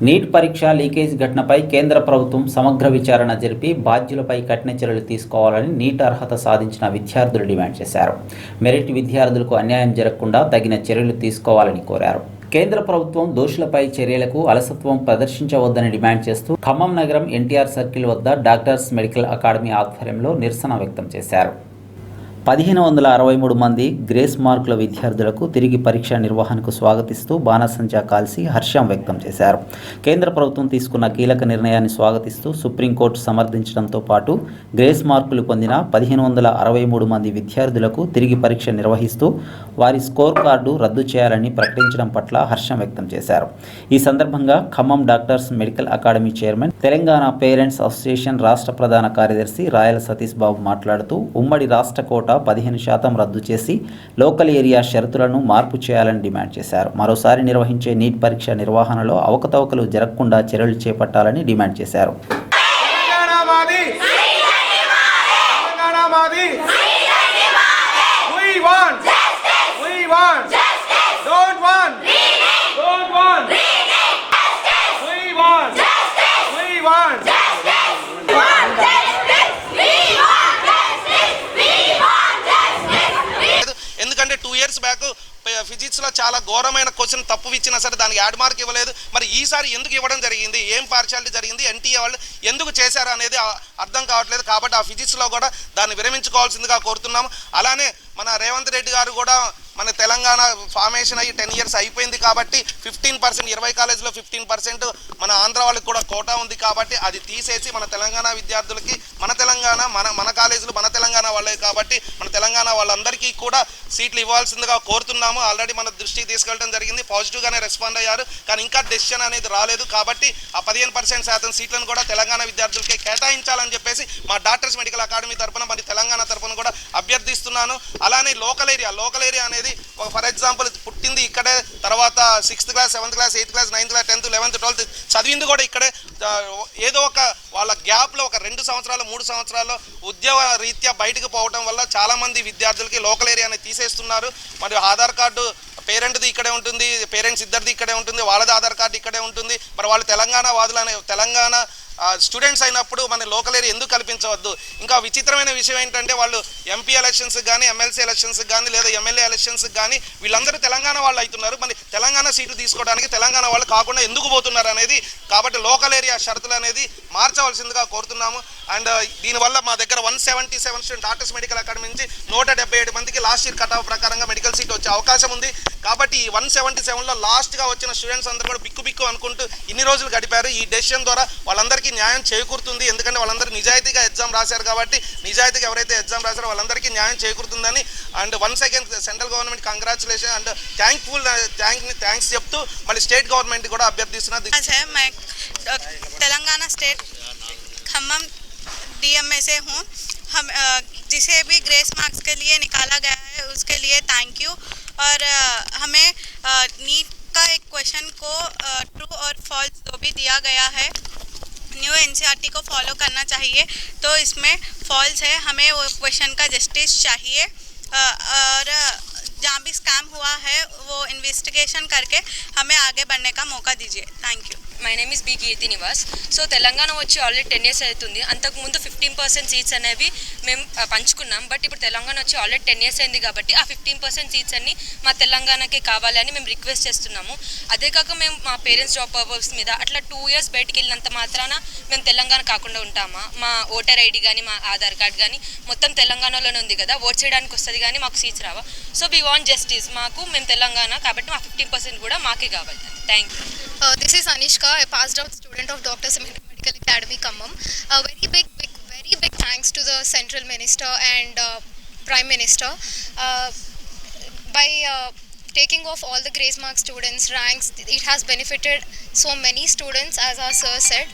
Neat పరీక్ష leakage ఘటనపై కేంద్ర ప్రభుత్వం సమగ్ర విచారణ జరిపి బాధ్యులపై కఠిన చర్యలు తీసుకోవాలని నీట్ అర్హత సాధించిన విద్యార్థులు డిమాండ్ చేశారు. మెరిట్ విద్యార్థులకు అన్యాయం జరగకుండా తగిన చర్యలు తీసుకోవాలని కోరారు. కేంద్ర ప్రభుత్వం దోషులపై చర్యలకు అలసత్వం ప్రదర్శించవద్దని డిమాండ్ చేస్తూ ఖమ్మం నగరం ఎన్టీఆర్ సర్కిల్ వద్ద డాక్టర్స్ మెడికల్ అకాడమీ ఆధ్వర్యంలో నిరసన వ్యక్తం చేశారు. 1563 మంది గ్రేస్ మార్కుల విద్యార్థులకు తిరిగి పరీక్ష నిర్వహణకు స్వాగతిస్తూ బాణసంచా కాల్చి హర్షం వ్యక్తం చేశారు. కేంద్ర ప్రభుత్వం తీసుకున్న కీలక నిర్ణయాన్ని స్వాగతిస్తూ సుప్రీంకోర్టు సమర్థించడంతో పాటు గ్రేస్ మార్కులు పొందిన 1563 మంది విద్యార్థులకు తిరిగి పరీక్ష నిర్వహిస్తూ వారి స్కోర్ కార్డు రద్దు చేయాలని ప్రకటించడం పట్ల హర్షం వ్యక్తం చేశారు. ఈ సందర్భంగా Khammam doctors medical academy chairman, Telangana parents association రాష్ట్ర ప్రధాన కార్యదర్శి రాయల సతీష్ బాబు మాట్లాడుతూ ఉమ్మడి రాష్ట్ర కోట 15% రద్దు చేసి లోకల్ ఏరియా షరతులను మార్పు చేయాలని డిమాండ్ చేశారు. మరోసారి నిర్వహించే నీట్ పరీక్ష నిర్వహణలో అవకతవకలు జరగకుండా చర్యలు చేపట్టాలని డిమాండ్ చేశారు. ఎందుకంటే 2 years బ్యాక్ ఫిజిక్స్లో చాలా ఘోరమైన క్వశ్చన్ తప్పు ఇచ్చినా సరే దానికి యాడ్ మార్క్ ఇవ్వలేదు. మరి ఈసారి ఎందుకు ఇవ్వడం జరిగింది, ఏం పార్షాలిటీ జరిగింది, ఎన్టీఏ వాళ్ళు ఎందుకు చేశారు అనేది అర్థం కావట్లేదు. కాబట్టి ఆ ఫిజిక్స్లో కూడా దాన్ని విరమించుకోవాల్సిందిగా కోరుతున్నాము. అలానే మన రేవంత్ రెడ్డి గారు కూడా మన తెలంగాణ ఫార్మేషన్ అయ్యి 10 years అయిపోయింది కాబట్టి 15% 20 కాలేజీలో 15% మన ఆంధ్ర వాళ్ళకి కూడా కోటా ఉంది కాబట్టి అది తీసేసి మన తెలంగాణ విద్యార్థులకి మన తెలంగాణ మన కాలేజీలు మన తెలంగాణ వాళ్ళే కాబట్టి మన తెలంగాణ వాళ్ళందరికీ కూడా సీట్లు ఇవ్వాల్సిందిగా కోరుతున్నాము. ఆల్రెడీ మన దృష్టికి తీసుకెళ్ళడం జరిగింది, పాజిటివ్గానే రెస్పాండ్ అయ్యారు. కానీ ఇంకా డెసిషన్ అనేది రాలేదు కాబట్టి ఆ 15% సీట్లను కూడా తెలంగాణ విద్యార్థులకి కేటాయించాలని చెప్పేసి మా డాక్టర్స్ మెడికల్ అకాడమీ తరఫున మరి తెలంగాణ తరఫున కూడా అభ్యర్థిస్తున్నాను. అలానే లోకల్ ఏరియా అనేది ఫర్ ఎగ్జాంపుల్ పుట్టింది ఇక్కడే, తర్వాత 6th class 7th class 8th class 9th class 10th 11th 12th చదివింది కూడా ఇక్కడే. ఏదో ఒక వాళ్ళ గ్యాప్లో ఒక 2 సంవత్సరాలు 3 సంవత్సరాల్లో ఉద్యోగ రీత్యా బయటకు పోవడం వల్ల చాలామంది విద్యార్థులకి లోకల్ ఏరియాని తీసేస్తున్నారు. మరియు ఆధార్ కార్డు పేరెంట్ది ఇక్కడే ఉంటుంది, పేరెంట్స్ ఇద్దరిది ఇక్కడే ఉంటుంది, వాళ్ళది ఆధార్ కార్డు ఇక్కడే ఉంటుంది. మరి వాళ్ళు తెలంగాణ వాదులనే తెలంగాణ స్టూడెంట్స్ అయినప్పుడు మన లోకల్ ఏరియా ఎందుకు కల్పించవద్దు? ఇంకా విచిత్రమైన విషయం ఏంటంటే వాళ్ళు ఎంపీ ఎలక్షన్స్కి కానీ ఎమ్మెల్సీ ఎలక్షన్స్కి కానీ లేదా ఎమ్మెల్యే ఎలక్షన్స్కి కానీ వీళ్ళందరూ తెలంగాణ వాళ్ళు అవుతున్నారు. మరి తెలంగాణ సీట్లు తీసుకోవడానికి తెలంగాణ వాళ్ళు కాకుండా ఎందుకు పోతున్నారు అనేది, కాబట్టి లోకల్ ఏరియా షరతులు అనేది మార్చవలసిందిగా కోరుతున్నాము. అండ్ దీనివల్ల మా దగ్గర 177 స్టూడెంట్ డాక్టర్స్ మెడికల్ అకాడమీ నుంచి 177 మందికి లాస్ట్ ఇయర్ కట్ ఆఫ్ ప్రకారంగా మెడికల్ సీట్ వచ్చే అవకాశం ఉంది. కాబట్టి ఈ 177లో లాస్ట్గా వచ్చిన స్టూడెంట్స్ అందరూ కూడా బిక్కు అనుకుంటూ ఇన్ని రోజులు గడిపారు. ఈ డెసిషన్ ద్వారా వాళ్ళందరికీ న్యాయం చేకూరుతుంది. ఎందుకంటే వాళ్ళందరూ నిజాయితీగా ఎగ్జామ్ రాశారు కాబట్టి నిజాయితీగా ఎవరైతే ఎగ్జామ్ రాశారో వాళ్ళందరికీ న్యాయం చేకూరుతుందని and once again central government congratulation and thanks చెప్తూ మళ్ళీ స్టేట్ గవర్నమెంట్ కూడా అభ్యర్థిస్తున్నారు. तेलंगाना स्टेट खम्मम डीएम में से हूँ. हम जिसे भी ग्रेस मार्क्स के लिए निकाला गया है उसके लिए थैंक यू. और हमें नीट का एक क्वेश्चन को ट्रू और फॉल्स जो भी दिया गया है न्यू एनसीईआरटी को फॉलो करना चाहिए. तो इसमें फॉल्स है, हमें वो क्वेश्चन का जस्टिस चाहिए. और जहाँ भी स्कैम हुआ है वो इन्वेस्टिगेशन करके हमें आगे बढ़ने का मौका दीजिए. Thank you. My name is B Keerthi Nivas. So Telangana వచ్చి ఆల్రెడీ 10 years అవుతుంది. అంతకుముందు 15% సీట్స్ అనేవి మేము పంచుకున్నాం. బట్ ఇప్పుడు తెలంగాణ వచ్చి ఆల్రెడీ 10 years అయింది కాబట్టి ఆ 15% సీట్స్ అన్ని మా తెలంగాణకే కావాలి అని మేము రిక్వెస్ట్ చేస్తున్నాము. అదే కాక మేము మా పేరెంట్స్ జాబ్ పర్పస్ మీద అట్లా 2 years బయటికి వెళ్ళినంత మాత్రాన మేము తెలంగాణ కాకుండా ఉంటామా? మా ఓటర్ ఐడి కానీ మా ఆధార్ కార్డ్ కానీ మొత్తం తెలంగాణలోనే ఉంది కదా, ఓట్ చేయడానికి వస్తుంది కానీ మాకు సీట్స్ రావా? So we want justice. మేము తెలంగాణ కాబట్టి మా 15% కూడా మాకే కావాలి. Thank you. This is Anishka, a passed out student of Dr. Medical Academy, Khammam. Very big thanks to the Central Minister and Prime Minister. By taking off all the grace mark students ranks, it has benefited so many students, as our sir said.